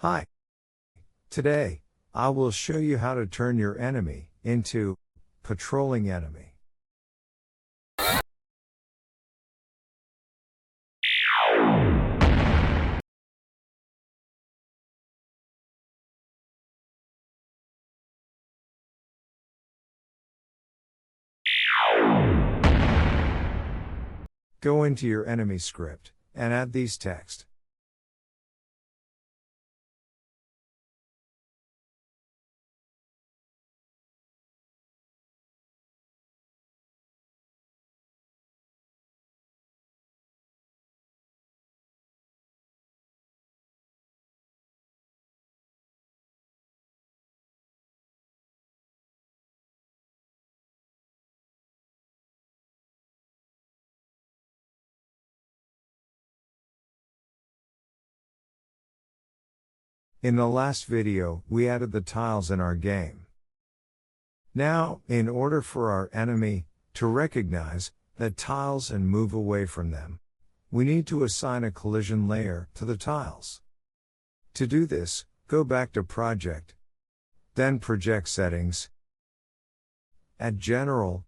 Hi. Today, I will show you how to turn your enemy into patrolling enemy. Go into your enemy script and add these text. In the last video, we added the tiles in our game. Now, in order for our enemy to recognize the tiles and move away from them, we need to assign a collision layer to the tiles. To do this, go back to Project, then Project Settings, at General,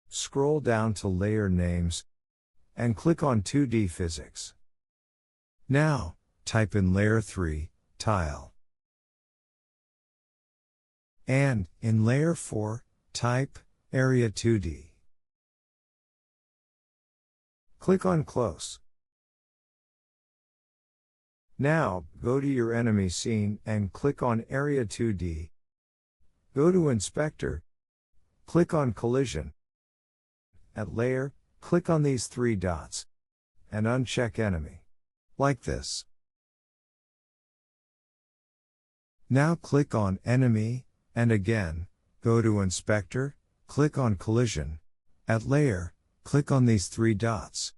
scroll down to Layer Names, and click on 2D Physics. Now, type in Layer 3, Tile. And, in Layer 4, type, Area 2D. Click on Close. Now, go to your enemy scene and click on Area 2D. Go to Inspector. Click on Collision. At Layer, click on these three dots. And uncheck Enemy. Like this. Now click on Enemy, and again, go to Inspector, click on Collision. At Layer, click on these three dots.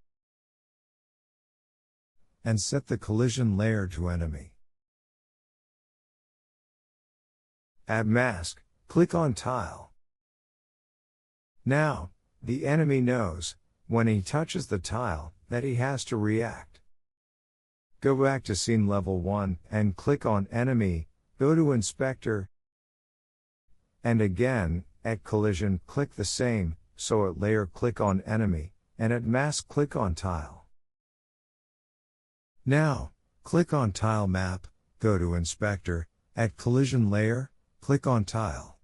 And set the collision layer to Enemy. Add Mask, click on Tile. Now, the enemy knows, when he touches the tile, that he has to react. Go back to Scene Level 1 and click on Enemy, go to Inspector, and again, at Collision click the same, so at Layer click on Enemy, and at Mask click on Tile. Now, click on Tile Map, go to Inspector, at Collision Layer, click on Tile.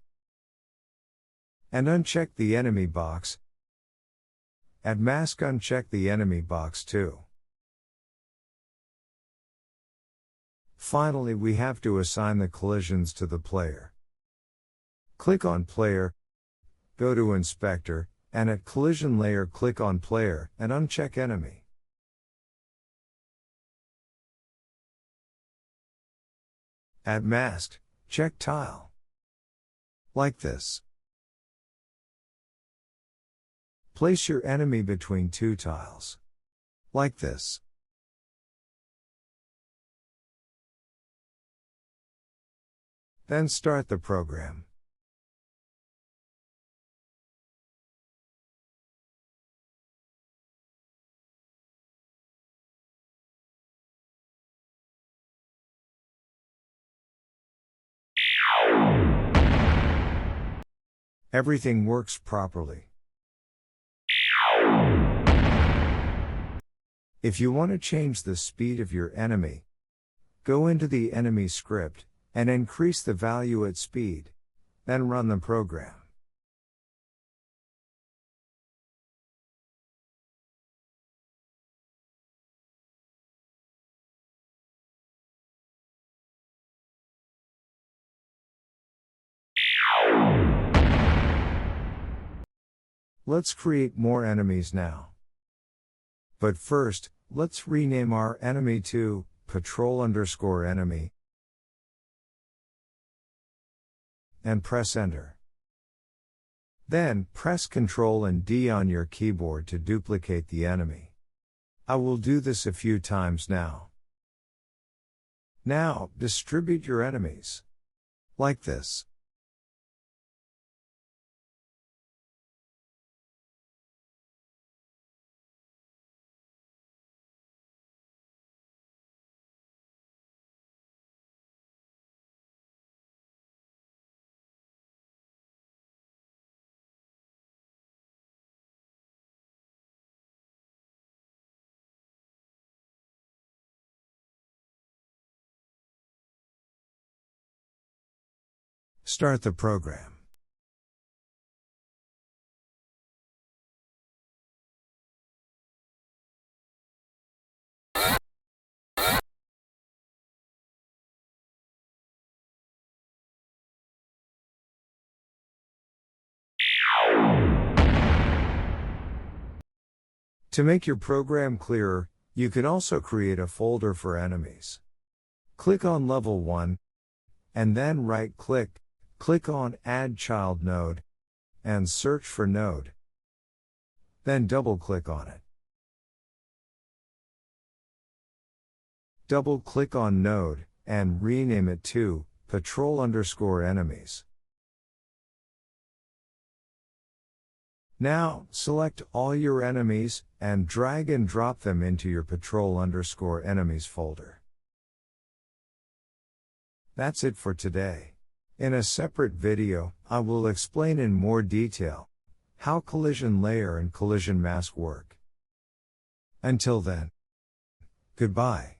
And uncheck the enemy box. At Mask uncheck the enemy box too. Finally, we have to assign the collisions to the player. Click on Player, go to Inspector, and at Collision Layer click on Player and uncheck Enemy. At Mask, check Tile. Like this. Place your enemy between two tiles. Like this. Then start the program. Everything works properly. If you want to change the speed of your enemy, go into the enemy script and increase the value at speed, then run the program. Let's create more enemies now. But first, let's rename our enemy to patrol_enemy and press Enter. Then, press Ctrl and D on your keyboard to duplicate the enemy. I will do this a few times now. Now, distribute your enemies. Like this. Start the program. To make your program clearer, you can also create a folder for enemies. Click on Level 1, and then right-click, click on Add Child Node, and search for node. Then double-click on it. Double-click on node, and rename it to Patrol_Enemies. Now, select all your enemies, and drag and drop them into your Patrol_Enemies folder. That's it for today. In a separate video, I will explain in more detail how collision layer and collision mask work. Until then, goodbye.